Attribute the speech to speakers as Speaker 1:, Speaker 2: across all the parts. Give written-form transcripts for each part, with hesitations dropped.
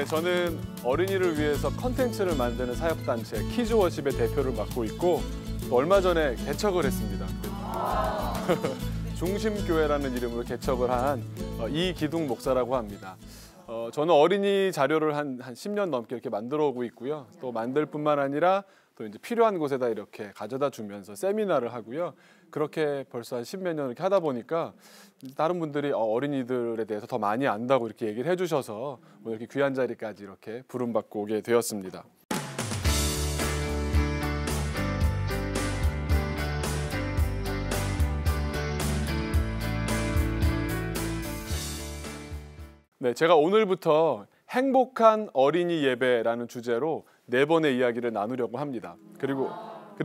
Speaker 1: 네, 저는 어린이를 위해서 컨텐츠를 만드는 사역단체 키즈워십의 대표를 맡고 있고 또 얼마 전에 개척을 했습니다. 중심교회라는 이름으로 개척을 한 이기둥 목사라고 합니다. 저는 어린이 자료를 한 10년 넘게 이렇게 만들어 오고 있고요. 또 만들 뿐만 아니라 또 이제 필요한 곳에다 이렇게 가져다 주면서 세미나를 하고요. 그렇게 벌써 한 10몇 년 이렇게 하다 보니까 다른 분들이 어린이들에 대해서 더 많이 안다고 이렇게 얘기를 해주셔서 오늘 이렇게 귀한 자리까지 이렇게 부름받고 오게 되었습니다. 네, 제가 오늘부터 행복한 어린이 예배라는 주제로 4번의 이야기를 나누려고 합니다. 그리고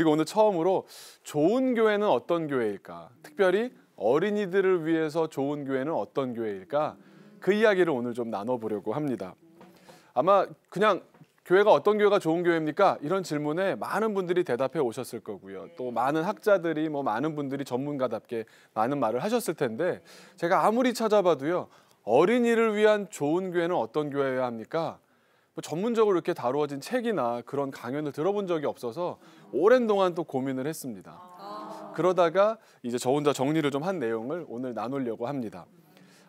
Speaker 1: 오늘 처음으로 좋은 교회는 어떤 교회일까? 특별히 어린이들을 위해서 좋은 교회는 어떤 교회일까? 그 이야기를 오늘 좀 나눠보려고 합니다. 아마 그냥 교회가 어떤 교회가 좋은 교회입니까? 이런 질문에 많은 분들이 대답해 오셨을 거고요. 또 많은 학자들이 많은 분들이 전문가답게 많은 말을 하셨을 텐데 제가 아무리 찾아봐도요. 어린이를 위한 좋은 교회는 어떤 교회여야 합니까? 전문적으로 이렇게 다루어진 책이나 그런 강연을 들어본 적이 없어서 오랜 동안 또 고민을 했습니다. 그러다가 이제 저 혼자 정리를 좀 한 내용을 오늘 나누려고 합니다.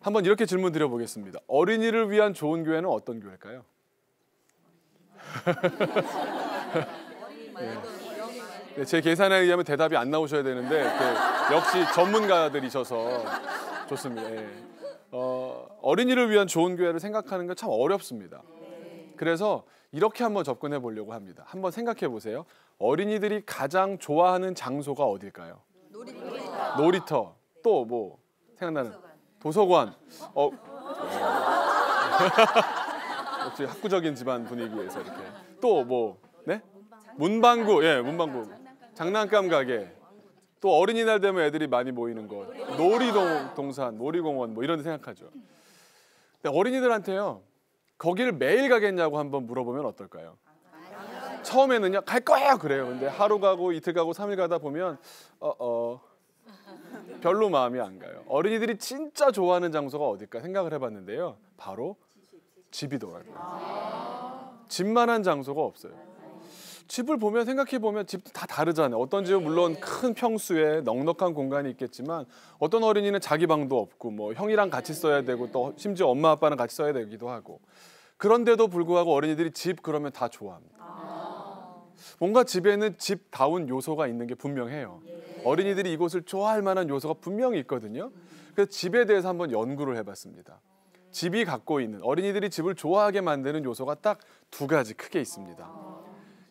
Speaker 1: 한번 이렇게 질문 드려보겠습니다. 어린이를 위한 좋은 교회는 어떤 교회일까요? 네, 제 계산에 의하면 대답이 안 나오셔야 되는데 역시 전문가들이셔서 좋습니다. 네. 어린이를 위한 좋은 교회를 생각하는 건 참 어렵습니다. 그래서 이렇게 한번 접근해 보려고 합니다. 한번 생각해 보세요. 어린이들이 가장 좋아하는 장소가 어딜까요? 놀이터. 또 뭐 생각나는? 도서관. 역시 학구적인 집안 분위기에서 이렇게. 또 뭐? 네? 문방구. 예, 문방구. 장난감 가게. 또 어린이날 되면 애들이 많이 모이는 곳. 놀이동산, 놀이공원 뭐 이런 데 생각하죠. 근데 어린이들한테요. 거기를 매일 가겠냐고 한번 물어보면 어떨까요? 처음에는요. 갈 거예요. 그래요. 근데 하루 가고 이틀 가고 3일 가다 보면 별로 마음이 안 가요. 어린이들이 진짜 좋아하는 장소가 어딜까 생각을 해봤는데요. 바로 집이더라고요. 집만한 장소가 없어요. 집을 보면 생각해보면 집도 다 다르잖아요. 어떤 집은 물론 큰 평수에 넉넉한 공간이 있겠지만 어떤 어린이는 자기 방도 없고 뭐 형이랑 같이 써야 되고 또 심지어 엄마 아빠랑 같이 써야 되기도 하고 그런데도 불구하고 어린이들이 집 그러면 다 좋아합니다. 뭔가 집에는 집다운 요소가 있는 게 분명해요. 어린이들이 이곳을 좋아할 만한 요소가 분명히 있거든요. 그래서 집에 대해서 한번 연구를 해봤습니다. 집이 갖고 있는 어린이들이 집을 좋아하게 만드는 요소가 딱 2가지 크게 있습니다.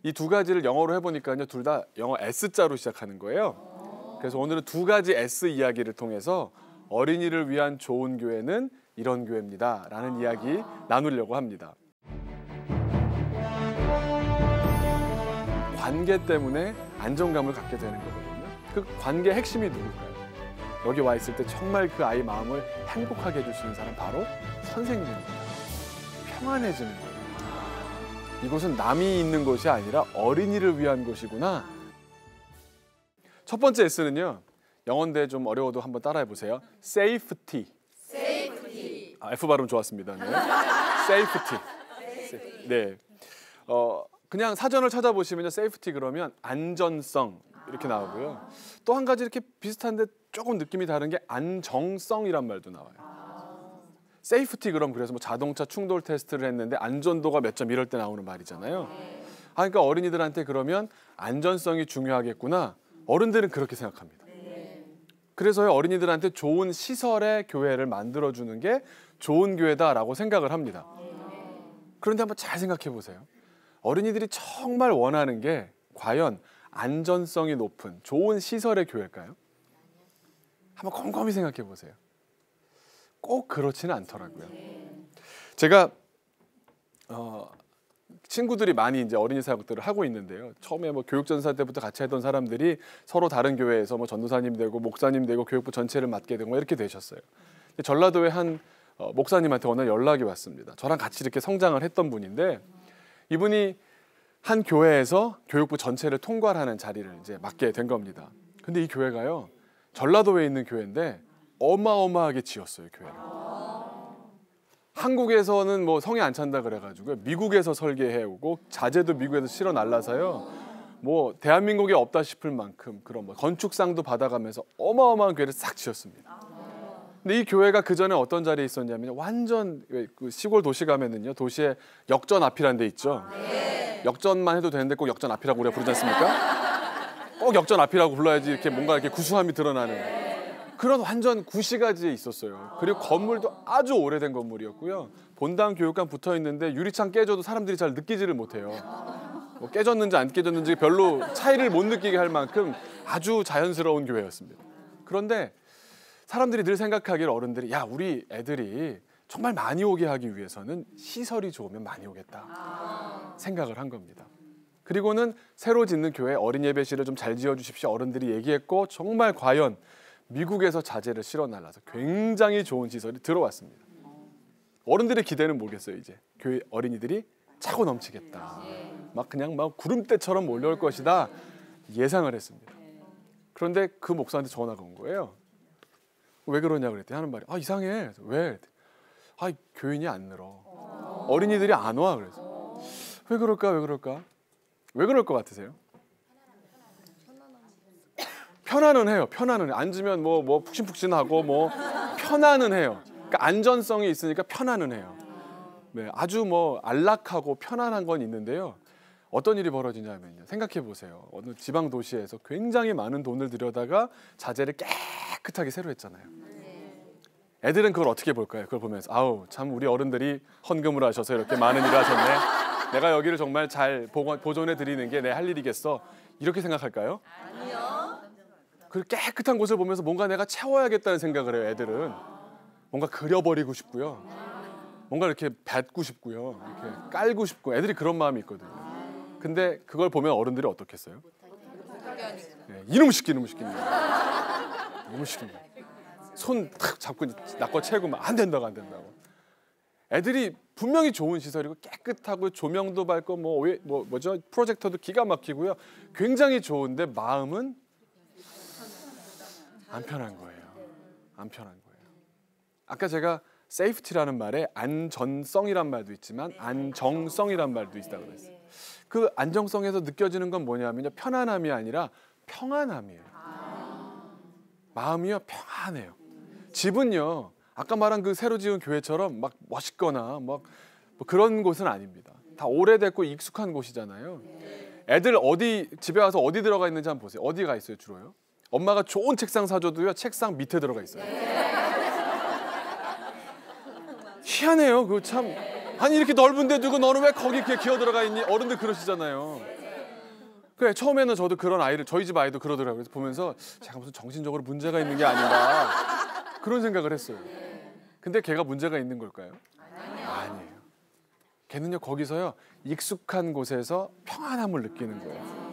Speaker 1: 이 2가지를 영어로 해보니까요. 둘 다 영어 S자로 시작하는 거예요. 그래서 오늘은 2가지 S 이야기를 통해서 어린이를 위한 좋은 교회는 이런 교회입니다. 라는 이야기 나누려고 합니다. 관계 때문에 안정감을 갖게 되는 거거든요. 그 관계의 핵심이 누굴까요? 여기 와 있을 때 정말 그 아이 마음을 행복하게 해줄 수 있는 사람 바로 선생님입니다. 평안해지는 거예요. 이곳은 남이 있는 곳이 아니라 어린이를 위한 곳이구나. 첫 번째 S는요. 영어인데 좀 어려워도 한번 따라해 보세요. Safety. F 발음 좋았습니다. 네. Safety. 네. 그냥 사전을 찾아보시면요. Safety 그러면 안전성 이렇게 나오고요. 또 한 가지 이렇게 비슷한데 조금 느낌이 다른 게 안정성이란 말도 나와요. 세이프티 그럼 그래서 뭐 자동차 충돌 테스트를 했는데 안전도가 몇 점 이럴 때 나오는 말이잖아요. 그러니까 어린이들한테 그러면 안전성이 중요하겠구나. 어른들은 그렇게 생각합니다. 그래서 어린이들한테 좋은 시설의 교회를 만들어주는 게 좋은 교회다라고 생각을 합니다. 그런데 한번 잘 생각해 보세요. 어린이들이 정말 원하는 게 과연 안전성이 높은 좋은 시설의 교회일까요? 한번 곰곰이 생각해 보세요. 꼭 그렇지는 않더라고요. 제가 친구들이 많이 이제 어린이 사역들을 하고 있는데요. 처음에 뭐 교육전사 때부터 같이 했던 사람들이 서로 다른 교회에서 뭐 전도사님 되고 목사님 되고 교육부 전체를 맡게 되고 이렇게 되셨어요. 전라도의 한 목사님한테 어느 날 연락이 왔습니다. 저랑 같이 이렇게 성장을 했던 분인데 이분이 한 교회에서 교육부 전체를 통괄하는 자리를 이제 맡게 된 겁니다. 근데 이 교회가요. 전라도에 있는 교회인데 어마어마하게 지었어요, 교회를. 한국에서는 뭐 성에 안 찬다 그래가지고 미국에서 설계해오고 자재도 미국에서 실어 날라서요. 뭐 대한민국에 없다 싶을 만큼 그런 뭐 건축상도 받아가면서 어마어마한 교회를 싹 지었습니다. 근데 이 교회가 그 전에 어떤 자리에 있었냐면 완전 그 시골 도시 가면은요 도시에 역전 앞이라는 데 있죠. 역전만 해도 되는데 꼭 역전 앞이라고 우리가 부르지 않습니까? 꼭 역전 앞이라고 불러야지 이렇게 뭔가 이렇게 구수함이 드러나는 그런 완전 구시가지에 있었어요. 그리고 건물도 아주 오래된 건물이었고요. 본당 교육관 붙어 있는데 유리창 깨져도 사람들이 잘 느끼지를 못해요. 뭐 깨졌는지 안 깨졌는지 별로 차이를 못 느끼게 할 만큼 아주 자연스러운 교회였습니다. 그런데 사람들이 늘 생각하기를 어른들이 야 우리 애들이 정말 많이 오게 하기 위해서는 시설이 좋으면 많이 오겠다 생각을 한 겁니다. 그리고는 새로 짓는 교회 어린 예배실을 좀 잘 지어주십시오 어른들이 얘기했고 정말 과연 미국에서 자재를 실어 날라서 굉장히 좋은 시설이 들어왔습니다. 어른들의 기대는 뭐겠어요 이제 교회 어린이들이 차고 넘치겠다. 막 그냥 막 구름대처럼 몰려올 것이다 예상을 했습니다. 그런데 그 목사한테 전화가 온 거예요. 왜 그러냐 그랬더니 하는 말이 이상해. 왜? 교인이 안 늘어. 어린이들이 안 와. 그래서 왜 그럴까? 왜 그럴 것 같으세요? 편안은 해요. 편안은 앉으면 뭐 푹신푹신하고 뭐 편안은 해요. 그러니까 안전성이 있으니까 편안은 해요. 네, 아주 뭐 안락하고 편안한 건 있는데요. 어떤 일이 벌어지냐면요. 생각해 보세요. 어느 지방 도시에서 굉장히 많은 돈을 들여다가 자재를 깨끗하게 새로 했잖아요. 애들은 그걸 어떻게 볼까요? 그걸 보면서 아우 참 우리 어른들이 헌금을 하셔서 이렇게 많은 일을 하셨네. 내가 여기를 정말 잘 보존해 드리는 게 내 할 일이겠어. 이렇게 생각할까요? 아니요. 그 깨끗한 곳을 보면서 뭔가 내가 채워야겠다는 생각을 해요. 애들은 뭔가 그려버리고 싶고요. 뭔가 이렇게 뱉고 싶고요. 이렇게 깔고 싶고 애들이 그런 마음이 있거든요. 근데 그걸 보면 어른들이 어떻겠어요? 네, 이놈 시키. 손 탁 잡고 낚아 채고 막 안 된다고. 애들이 분명히 좋은 시설이고 깨끗하고 조명도 밝고 뭐죠? 프로젝터도 기가 막히고요. 굉장히 좋은데 마음은 안 편한 거예요. 아까 제가 세이프티라는 말에 안전성이란 말도 있지만 안정성이란 말도 있다고 그랬어요. 그 안정성에서 느껴지는 건 뭐냐면요. 편안함이 아니라 평안함이에요. 마음이요 평안해요. 집은요 아까 말한 그 새로 지은 교회처럼 막 멋있거나 뭐 그런 곳은 아닙니다. 다 오래됐고 익숙한 곳이잖아요. 애들 집에 와서 어디 들어가 있는지 한번 보세요. 어디 가 있어요 주로요? 엄마가 좋은 책상 사줘도요 책상 밑에 들어가 있어요. 희한해요. 그거 참 아니 이렇게 넓은데 두고 너는 왜 거기 이렇게 기어 들어가 있니? 어른들 그러시잖아요. 그래 처음에는 저도 그런 아이를 저희 집 아이도 그러더라고요. 그래서 보면서 제가 무슨 정신적으로 문제가 있는 게 아닌가 그런 생각을 했어요. 근데 걔가 문제가 있는 걸까요? 아니에요. 걔는요 거기서요 익숙한 곳에서 평안함을 느끼는 거예요.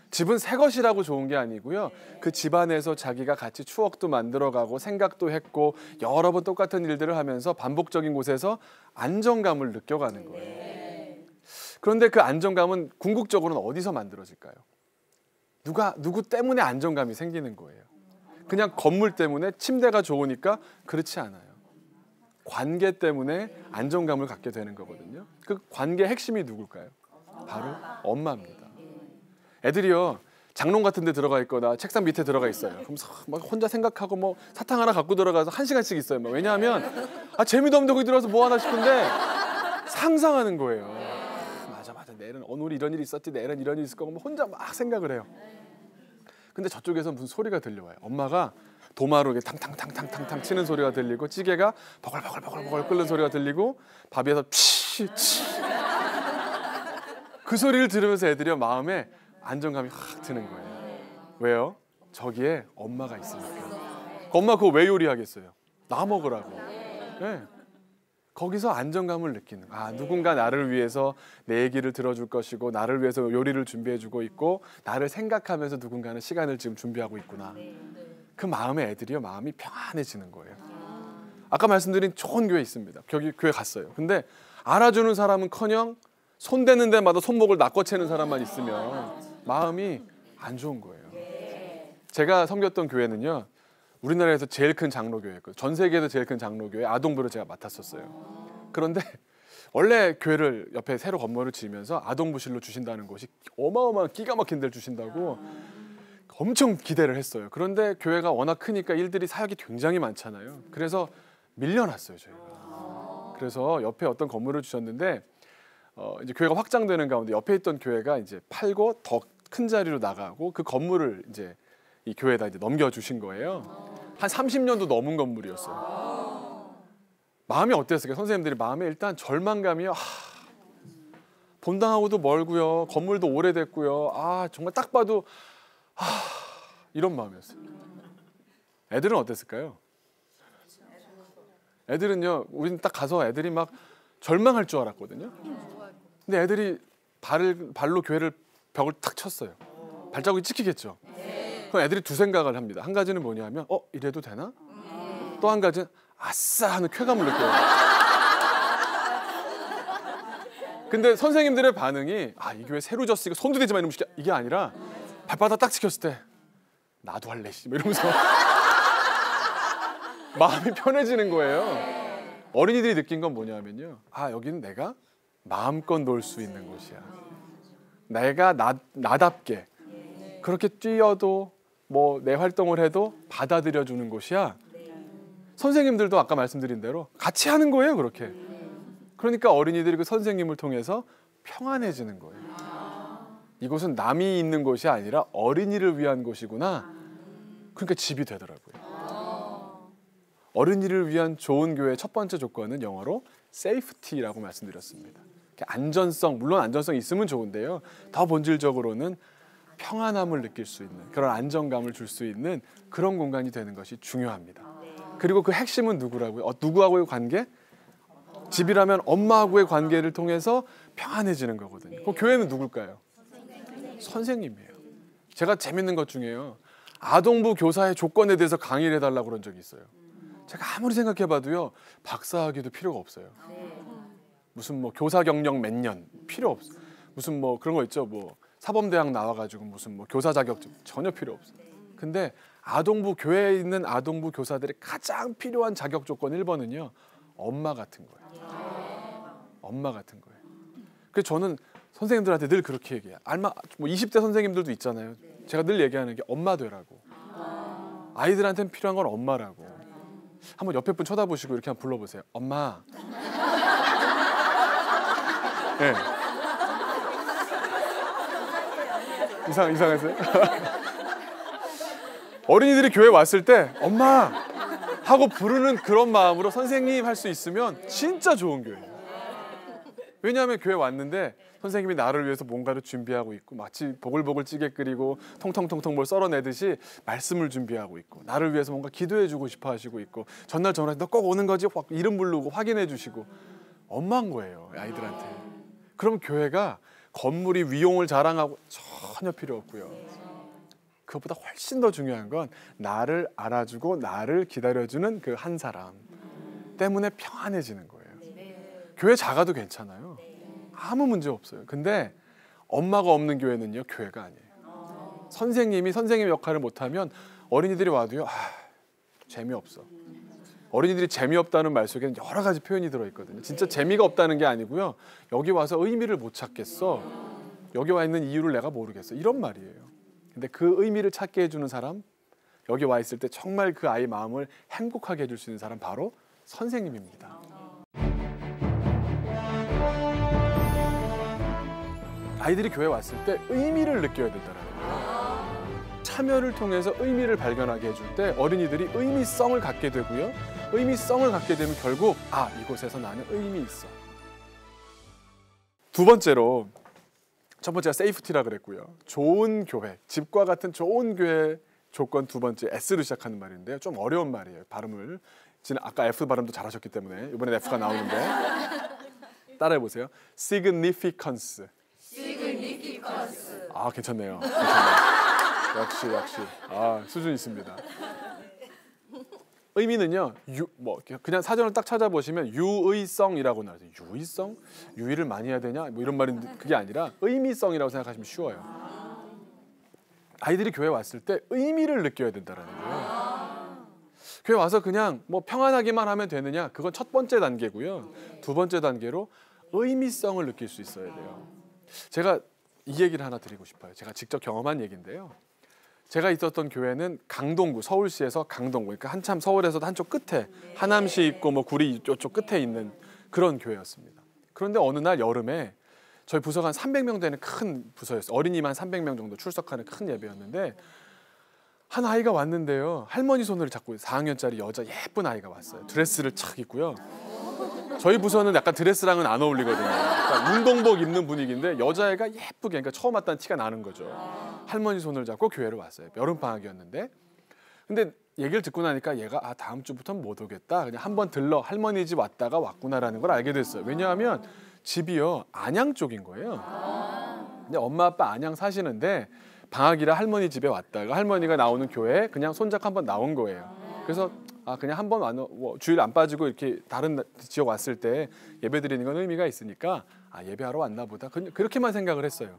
Speaker 1: 집은 새 것이라고 좋은 게 아니고요. 그 집안에서 자기가 같이 추억도 만들어가고 생각도 했고 여러 번 똑같은 일들을 하면서 반복적인 곳에서 안정감을 느껴가는 거예요. 그런데 그 안정감은 궁극적으로는 어디서 만들어질까요? 누구 때문에 안정감이 생기는 거예요. 그냥 건물 때문에 침대가 좋으니까 그렇지 않아요. 관계 때문에 안정감을 갖게 되는 거거든요. 그 관계의 핵심이 누굴까요? 바로 엄마입니다. 애들이요 장롱 같은 데 들어가 있거나 책상 밑에 들어가 있어요. 그럼 막 혼자 생각하고 뭐 사탕 하나 갖고 들어가서 1시간씩 있어요. 왜냐하면 재미도 없는데 거기 들어가서 뭐 하나 싶은데 상상하는 거예요. 맞아 내일은 오늘 이런 일이 있었지 내일은 이런 일이 있을 거고 혼자 막 생각을 해요. 근데 저쪽에서 무슨 소리가 들려와요. 엄마가 도마로 이렇게 탕탕탕탕탕 치는 소리가 들리고 찌개가 버글버글 끓는 소리가 들리고 밥에서 치 그 소리를 들으면서 애들이 마음에 안정감이 확 드는 거예요. 왜요? 저기에 엄마가 있으니까. 엄마 그거 왜 요리하겠어요? 나 먹으라고. 네. 거기서 안정감을 느끼는 누군가 나를 위해서 내 얘기를 들어줄 것이고 나를 위해서 요리를 준비해주고 있고 나를 생각하면서 누군가는 시간을 지금 준비하고 있구나. 그 마음에 애들이요 마음이 평안해지는 거예요. 아까 말씀드린 좋은 교회 있습니다. 거기 교회 갔어요. 근데 알아주는 사람은커녕 손대는 데마다 손목을 낚아채는 사람만 있으면 마음이 안 좋은 거예요. 제가 섬겼던 교회는요 우리나라에서 제일 큰 장로교회였고 전 세계에서 제일 큰 장로교회 아동부를 제가 맡았었어요. 그런데 원래 교회를 옆에 새로 건물을 지으면서 아동부실로 주신다는 곳이 어마어마한 기가 막힌 데를 주신다고 엄청 기대를 했어요. 그런데 교회가 워낙 크니까 일들이 사역이 굉장히 많잖아요. 그래서 밀려났어요, 저희가. 그래서 옆에 어떤 건물을 주셨는데 이제 교회가 확장되는 가운데 옆에 있던 교회가 이제 팔고 더 큰 자리로 나가고 그 건물을 이제 이 교회에다 이제 넘겨주신 거예요. 한 30년도 넘은 건물이었어요. 마음이 어땠을까요? 선생님들이 마음에 일단 절망감이요. 본당하고도 멀고요. 건물도 오래됐고요. 정말 딱 봐도 이런 마음이었어요. 애들은 어땠을까요? 애들은요. 우리는 딱 가서 애들이 막 절망할 줄 알았거든요. 근데 애들이 발로 교회를 벽을 탁 쳤어요. 발자국이 찍히겠죠. 그럼 애들이 두 생각을 합니다. 한 가지는 뭐냐면 이래도 되나? 또 한 가지는 아싸 하는 쾌감을 느껴요. 근데 선생님들의 반응이 이 교회 새로 졌으니까 손도 대지 마 이러면 이게 아니라 발바닥 딱 찍혔을 때 나도 할래 이러면서 마음이 편해지는 거예요. 어린이들이 느낀 건 뭐냐면요. 여기는 내가 마음껏 놀 수 있는 곳이야. 내가 나답게 그렇게 뛰어도 뭐 내 활동을 해도 받아들여 주는 곳이야. 선생님들도 아까 말씀드린 대로 같이 하는 거예요, 그렇게. 그러니까 어린이들이 그 선생님을 통해서 평안해지는 거예요. 이곳은 남이 있는 곳이 아니라 어린이를 위한 곳이구나. 그러니까 집이 되더라고요. 어린이를 위한 좋은 교회의 첫 번째 조건은 영어로 safety라고 말씀드렸습니다. 안전성, 물론 안전성이 있으면 좋은데요. 더 본질적으로는 평안함을 느낄 수 있는 그런 안정감을 줄 수 있는 그런 공간이 되는 것이 중요합니다. 그리고 그 핵심은 누구라고요? 누구하고의 관계? 집이라면 엄마하고의 관계를 통해서 평안해지는 거거든요. 그럼 교회는 누굴까요? 선생님이에요. 제가 재밌는 것 중에요. 아동부 교사의 조건에 대해서 강의를 해달라고 그런 적이 있어요. 제가 아무리 생각해봐도요. 박사학위도 필요가 없어요. 무슨 뭐 교사 경력 몇 년 필요 없어. 무슨 뭐 그런 거 있죠. 뭐 사범대학 나와가지고 무슨 뭐 교사 자격증 전혀 필요 없어. 근데 아동부 교회에 있는 아동부 교사들이 가장 필요한 자격 조건 1번은요. 엄마 같은 거예요. 엄마 같은 거예요. 그래서 저는 선생님들한테 늘 그렇게 얘기해요. 뭐 20대 선생님들도 있잖아요. 제가 늘 얘기하는 게 엄마 되라고. 아이들한테는 필요한 건 엄마라고. 한번 옆에 분 쳐다보시고 이렇게 한번 불러보세요. 엄마. 네. 이상했어요? 어린이들이 교회 왔을 때 엄마 하고 부르는 그런 마음으로 선생님 할 수 있으면 진짜 좋은 교회예요. 왜냐하면 교회 왔는데 선생님이 나를 위해서 뭔가를 준비하고 있고 마치 보글보글 찌개 끓이고 통통통통 뭘 썰어내듯이 말씀을 준비하고 있고 나를 위해서 뭔가 기도해주고 싶어 하시고 있고 전날 전화해서 너 꼭 오는 거지? 확 이름 부르고 확인해 주시고 엄마인 거예요, 아이들한테. 그럼 교회가 건물이 위용을 자랑하고 전혀 필요 없고요. 그것보다 훨씬 더 중요한 건 나를 알아주고 나를 기다려주는 그 한 사람 때문에 평안해지는 거예요. 교회 작아도 괜찮아요. 아무 문제 없어요. 근데 엄마가 없는 교회는요, 교회가 아니에요. 선생님이 선생님 역할을 못하면 어린이들이 와도요, 재미없어. 어린이들이 재미없다는 말 속에는 여러 가지 표현이 들어있거든요. 진짜 재미가 없다는 게 아니고요. 여기 와서 의미를 못 찾겠어. 여기 와 있는 이유를 내가 모르겠어. 이런 말이에요. 근데 그 의미를 찾게 해주는 사람, 여기 와 있을 때 정말 그 아이 마음을 행복하게 해줄 수 있는 사람 바로 선생님입니다. 아이들이 교회 왔을 때 의미를 느껴야 된다는 거예요. 참여를 통해서 의미를 발견하게 해줄 때 어린이들이 의미성을 갖게 되고요. 의미성을 갖게 되면 결국 이곳에서 나는 의미 있어. 두 번째로, 첫 번째가 세이프티라 그랬고요. 좋은 교회, 집과 같은 좋은 교회 조건 두 번째 S로 시작하는 말인데요. 좀 어려운 말이에요. 발음을. 아까 F 발음도 잘하셨기 때문에 이번엔 F가 나오는데 따라해 보세요. significance. 괜찮네요. 역시 수준 있습니다. 의미는요. 그냥 사전을 딱 찾아보시면 유의성이라고 나와요. 유의성? 유의를 많이 해야 되냐? 뭐 이런 말인데 그게 아니라 의미성이라고 생각하시면 쉬워요. 아이들이 교회 왔을 때 의미를 느껴야 된다는 거예요. 교회 와서 그냥 뭐 평안하기만 하면 되느냐? 그건 첫 번째 단계고요. 두 번째 단계로 의미성을 느낄 수 있어야 돼요. 제가 이 얘기를 하나 드리고 싶어요. 제가 직접 경험한 얘기인데요. 제가 있었던 교회는 강동구, 서울시에서 강동구, 그러니까 한참 서울에서도 한쪽 끝에 하남시 있고 뭐 구리 이쪽 끝에 있는 그런 교회였습니다. 그런데 어느 날 여름에 저희 부서가 한 300명 되는 큰 부서였어요. 어린이만 300명 정도 출석하는 큰 예배였는데 한 아이가 왔는데요. 할머니 손을 잡고 4학년짜리 여자 예쁜 아이가 왔어요. 드레스를 착 입고요. 저희 부서는 약간 드레스랑은 안 어울리거든요. 그러니까 운동복 입는 분위기인데 여자애가 예쁘게, 그러니까 처음 왔다는 티가 나는 거죠. 할머니 손을 잡고 교회를 왔어요. 여름방학이었는데. 근데 얘기를 듣고 나니까 얘가 다음 주부터는 못 오겠다. 그냥 한번 들러 할머니 집 왔다가 왔구나라는 걸 알게 됐어요. 왜냐하면 집이요 안양 쪽인 거예요. 근데 엄마 아빠 안양 사시는데 방학이라 할머니 집에 왔다가 할머니가 나오는 교회에 그냥 손잡고 한번 나온 거예요. 그래서 그냥 한번 주일 안 빠지고 이렇게 다른 지역 왔을 때 예배 드리는 건 의미가 있으니까 예배하러 왔나 보다. 그렇게만 생각을 했어요.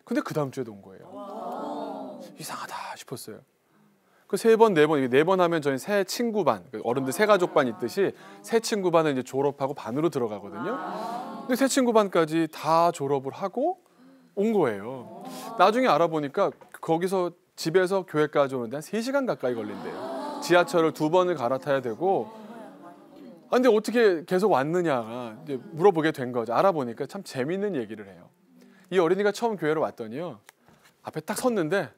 Speaker 1: 근데 그 다음 주에도 온 거예요. 이상하다 싶었어요. 그 세 번, 네 번 하면 저희 새 친구반, 어른들 새 가족반 있듯이 새 친구반을 이제 졸업하고 반으로 들어가거든요. 근데 새 친구반까지 다 졸업을 하고 온 거예요. 나중에 알아보니까 거기서 집에서 교회까지 오는데 한 3시간 가까이 걸린대요. 지하철을 2번을 갈아타야 되고. 근데 어떻게 계속 왔느냐가 이제 물어보게 된 거죠. 알아보니까 참 재밌는 얘기를 해요. 이 어린이가 처음 교회를 왔더니요. 앞에 딱 섰는데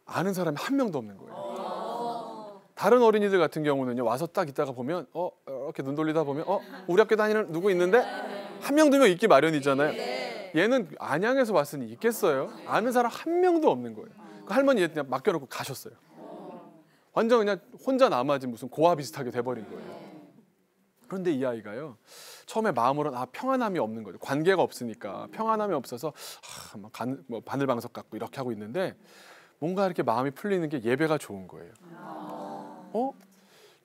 Speaker 1: 아는 사람이 한 명도 없는 거예요. 다른 어린이들 같은 경우는요. 와서 딱 있다가 보면 이렇게 눈 돌리다 보면 우리 학교 다니는 누구 있는데? 한 명, 두 명 있기 마련이잖아요. 얘는 안양에서 왔으니 있겠어요? 아는 사람 한 명도 없는 거예요. 그 할머니 그냥 맡겨놓고 가셨어요. 완전 그냥 혼자 남아지 무슨 고아 비슷하게 돼버린 거예요. 그런데 이 아이가요. 처음에 마음으로는 평안함이 없는 거죠. 관계가 없으니까 평안함이 없어서 바늘방석 갖고 이렇게 하고 있는데 뭔가 이렇게 마음이 풀리는 게 예배가 좋은 거예요.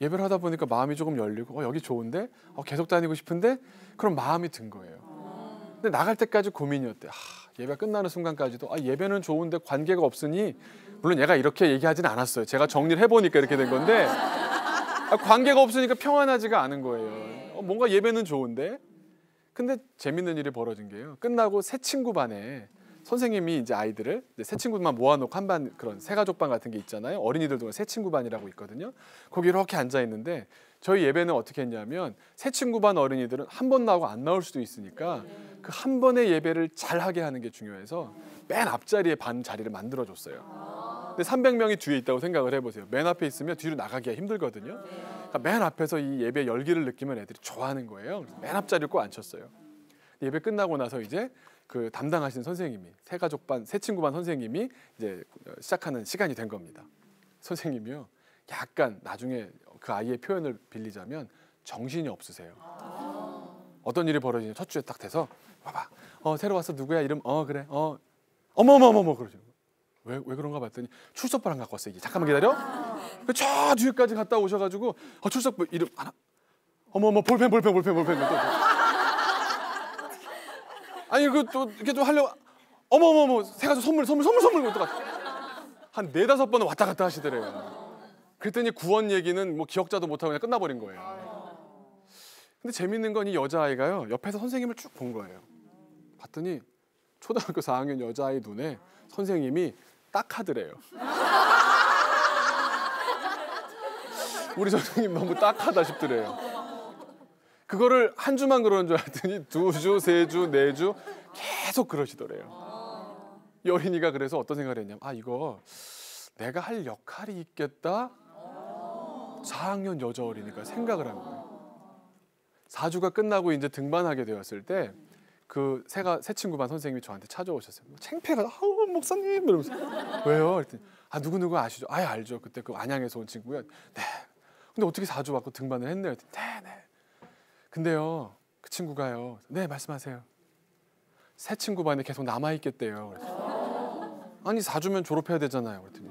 Speaker 1: 예배를 하다 보니까 마음이 조금 열리고 여기 좋은데 계속 다니고 싶은데 그런 마음이 든 거예요. 근데 나갈 때까지 고민이었대. 예배가 끝나는 순간까지도 예배는 좋은데 관계가 없으니 물론 얘가 이렇게 얘기하진 않았어요. 제가 정리를 해보니까 이렇게 된 건데 관계가 없으니까 평안하지가 않은 거예요. 뭔가 예배는 좋은데. 근데 재밌는 일이 벌어진 게요. 끝나고 새 친구 반에 선생님이 이제 아이들을 새 친구만 모아놓고 한 반 그런 새 가족반 같은 게 있잖아요. 어린이들도 새 친구 반이라고 있거든요. 거기 이렇게 앉아 있는데 저희 예배는 어떻게 했냐면 새 친구 반 어린이들은 한 번 나오고 안 나올 수도 있으니까 그 한 번의 예배를 잘하게 하는 게 중요해서 맨 앞자리에 반 자리를 만들어줬어요. 근데 300명이 뒤에 있다고 생각을 해보세요. 맨 앞에 있으면 뒤로 나가기가 힘들거든요. 그러니까 맨 앞에서 이 예배 열기를 느끼면 애들이 좋아하는 거예요. 그래서 맨 앞자리를 꼭 앉혔어요. 예배 끝나고 나서 이제 그 담당하신 선생님이 새 가족반, 새 친구반 선생님이 이제 시작하는 시간이 된 겁니다. 선생님이요, 약간 나중에 그 아이의 표현을 빌리자면 정신이 없으세요. 어떤 일이 벌어지냐 첫 주에 딱 돼서 봐봐, 새로 왔어 누구야 이름 그래 어머머머머 그러죠. 왜 그런가 봤더니 출석부랑 갖고 왔어요. 이게 잠깐만 기다려. 저 뒤에까지 갔다 오셔가지고 출석부 이름 하나 어머머 볼펜 아니 또 이렇게 좀 하려고 어머머머 새 가족 선물 또 한 4-5번은 왔다 갔다 하시더래요. 그랬더니 구원 얘기는 뭐 기억자도 못하고 그냥 끝나버린 거예요. 근데 재밌는 건 이 여자아이가요 옆에서 선생님을 쭉 본 거예요. 봤더니 초등학교 4학년 여자아이 눈에 선생님이 딱 하더래요. 우리 선생님 너무 딱하다 싶더래요. 그거를 한 주만 그러는 줄 알았더니 2주, 3주, 4주 계속 그러시더래요. 이 어린이가 그래서 어떤 생각을 했냐면 이거 내가 할 역할이 있겠다. 4학년 여자 어린이가 생각을 한 거예요. 4주가 끝나고 이제 등반하게 되었을 때 그 새 친구반 선생님이 저한테 찾아오셨어요. 창피해가 목사님 이러면서 왜요? 그랬더니 누구 아시죠? 알죠. 그때 그 안양에서 온 친구요. 네. 근데 어떻게 4주 왔고 등반을 했네요. 네. 근데요 그 친구가요. 네 말씀하세요. 새 친구반에 계속 남아있겠대요. 그래서 아니 4주면 졸업해야 되잖아요. 그랬더니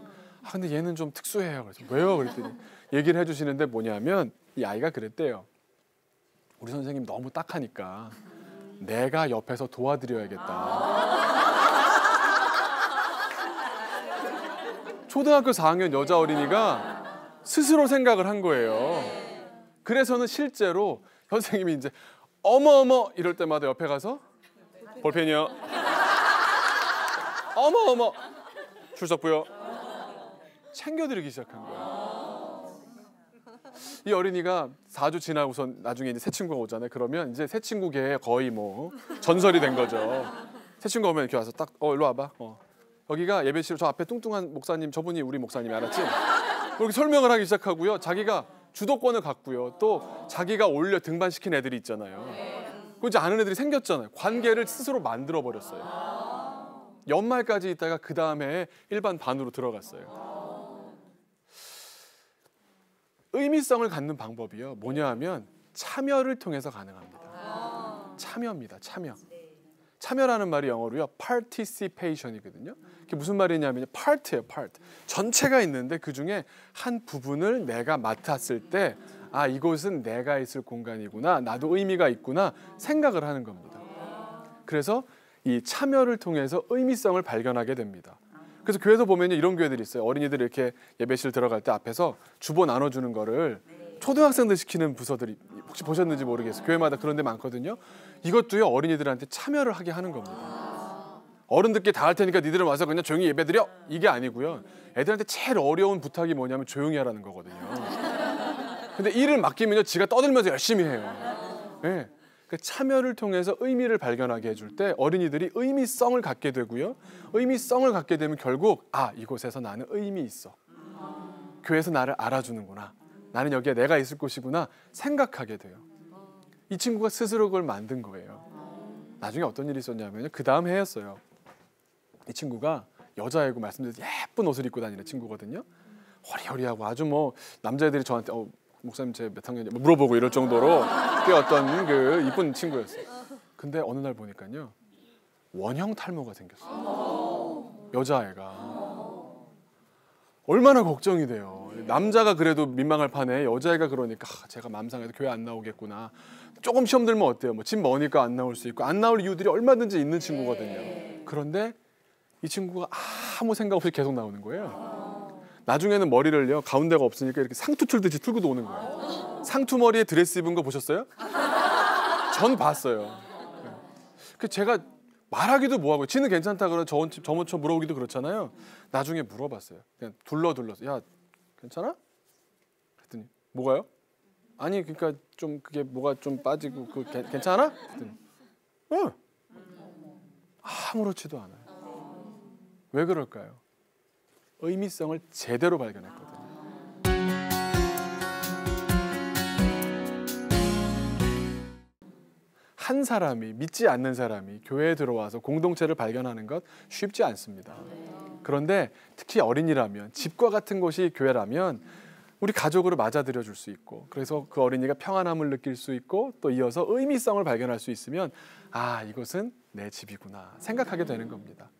Speaker 1: 근데 얘는 좀 특수해요. 그래서 왜요? 그랬더니 얘기를 해주시는데 뭐냐면 이 아이가 그랬대요. 우리 선생님 너무 딱하니까 내가 옆에서 도와드려야겠다. 초등학교 4학년 여자 어린이가 스스로 생각을 한 거예요. 그래서는 실제로 선생님이 이제 어머 이럴 때마다 옆에 가서 볼펜이요. 어머 출석부요. 챙겨드리기 시작한 거예요. 이 어린이가 4주 지나고선 나중에 이제 새 친구가 오잖아요. 그러면 이제 새 친구계에 거의 뭐 전설이 된 거죠. 새 친구 오면 이렇게 와서 딱 일로 와봐. 여기가 예배실 저 앞에 뚱뚱한 목사님 저분이 우리 목사님이 알았지? 그렇게 설명을 하기 시작하고요. 자기가 주도권을 갖고요. 또 자기가 올려 등반시킨 애들이 있잖아요. 그 이제 아는 애들이 생겼잖아요. 관계를 스스로 만들어 버렸어요. 연말까지 있다가 그 다음에 일반 반으로 들어갔어요. 의미성을 갖는 방법이요. 뭐냐 하면 참여를 통해서 가능합니다. 참여입니다. 참여. 참여라는 말이 영어로요. participation이거든요. 그게 무슨 말이냐면 part예요. part. 전체가 있는데 그중에 한 부분을 내가 맡았을 때 아, 이곳은 내가 있을 공간이구나. 나도 의미가 있구나. 생각을 하는 겁니다. 그래서 이 참여를 통해서 의미성을 발견하게 됩니다. 그래서 교회에서 보면 이런 교회들이 있어요. 어린이들이 이렇게 예배실 들어갈 때 앞에서 주보 나눠주는 거를 초등학생들 시키는 부서들이 혹시 보셨는지 모르겠어요. 교회마다 그런 데 많거든요. 이것도요 어린이들한테 참여를 하게 하는 겁니다. 어른들께 다 할 테니까 니들은 와서 그냥 조용히 예배드려? 이게 아니고요. 애들한테 제일 어려운 부탁이 뭐냐면 조용히 하라는 거거든요. 근데 일을 맡기면요 지가 떠들면서 열심히 해요. 네. 그 참여를 통해서 의미를 발견하게 해줄 때 어린이들이 의미성을 갖게 되고요. 의미성을 갖게 되면 결국 아, 이곳에서 나는 의미 있어. 교회에서 나를 알아주는구나. 나는 여기에 내가 있을 곳이구나 생각하게 돼요. 이 친구가 스스로 그걸 만든 거예요. 나중에 어떤 일이 있었냐면 그 다음 해였어요. 이 친구가 여자애고 말씀드린 예쁜 옷을 입고 다니는 친구거든요. 허리허리하고 아주 뭐 남자애들이 저한테 목사님 제 몇 학년이냐 물어보고 이럴 정도로 꽤 어떤 그 이쁜 친구였어요. 근데 어느 날 보니까요 원형 탈모가 생겼어요. 여자애가. 얼마나 걱정이 돼요. 남자가 그래도 민망할 판에 여자애가 그러니까 제가 맘상해도 교회 안 나오겠구나. 조금 시험 들면 어때요? 뭐 집 머니까 안 나올 수 있고 안 나올 이유들이 얼마든지 있는 친구거든요. 그런데 이 친구가 아무 생각 없이 계속 나오는 거예요. 나중에는 머리를요 가운데가 없으니까 이렇게 상투 틀듯이 틀고도 오는 거예요. 상투 머리에 드레스 입은 거 보셨어요? 전 봤어요. 그 제가 말하기도 뭐하고 지는 괜찮다 그러면 저번처럼 물어보기도 그렇잖아요. 나중에 물어봤어요. 그냥 둘러서 야 괜찮아? 그랬더니 뭐가요? 아니 그러니까 좀 그게 뭐가 좀 빠지고 그 괜찮아? 그랬더니 응. 아무렇지도 않아요. 왜 그럴까요? 의미성을 제대로 발견했거든요. 한 사람이 믿지 않는 사람이 교회에 들어와서 공동체를 발견하는 것 쉽지 않습니다. 그런데 특히 어린이라면 집과 같은 곳이 교회라면 우리 가족으로 맞아들여 줄 수 있고 그래서 그 어린이가 평안함을 느낄 수 있고 또 이어서 의미성을 발견할 수 있으면 아 이곳은 내 집이구나 생각하게 되는 겁니다.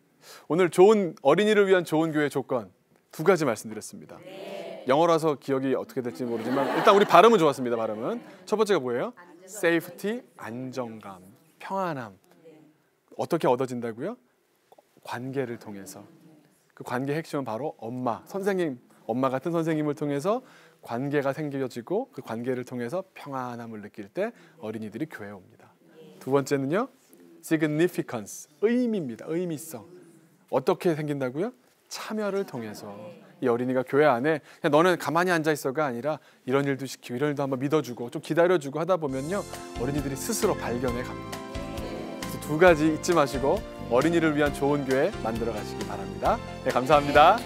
Speaker 1: 오늘 좋은 어린이를 위한 좋은 교회 조건 2가지 말씀드렸습니다. 영어라서 기억이 어떻게 될지 모르지만 일단 우리 발음은 좋았습니다. 발음은 첫 번째가 뭐예요? safety, 안정감, 평안함. 어떻게 얻어진다고요? 관계를 통해서. 그 관계의 핵심은 바로 엄마, 선생님, 엄마 같은 선생님을 통해서 관계가 생겨지고 그 관계를 통해서 평안함을 느낄 때 어린이들이 교회에 옵니다. 2번째는요, significance, 의미입니다. 의미성. 어떻게 생긴다고요? 참여를 통해서. 이 어린이가 교회 안에 그냥 너는 가만히 앉아 있어가 아니라 이런 일도 시키고 이런 일도 한번 믿어주고 좀 기다려주고 하다 보면요 어린이들이 스스로 발견해 갑니다. 그래서 2가지 잊지 마시고 어린이를 위한 좋은 교회 만들어 가시기 바랍니다. 네, 감사합니다.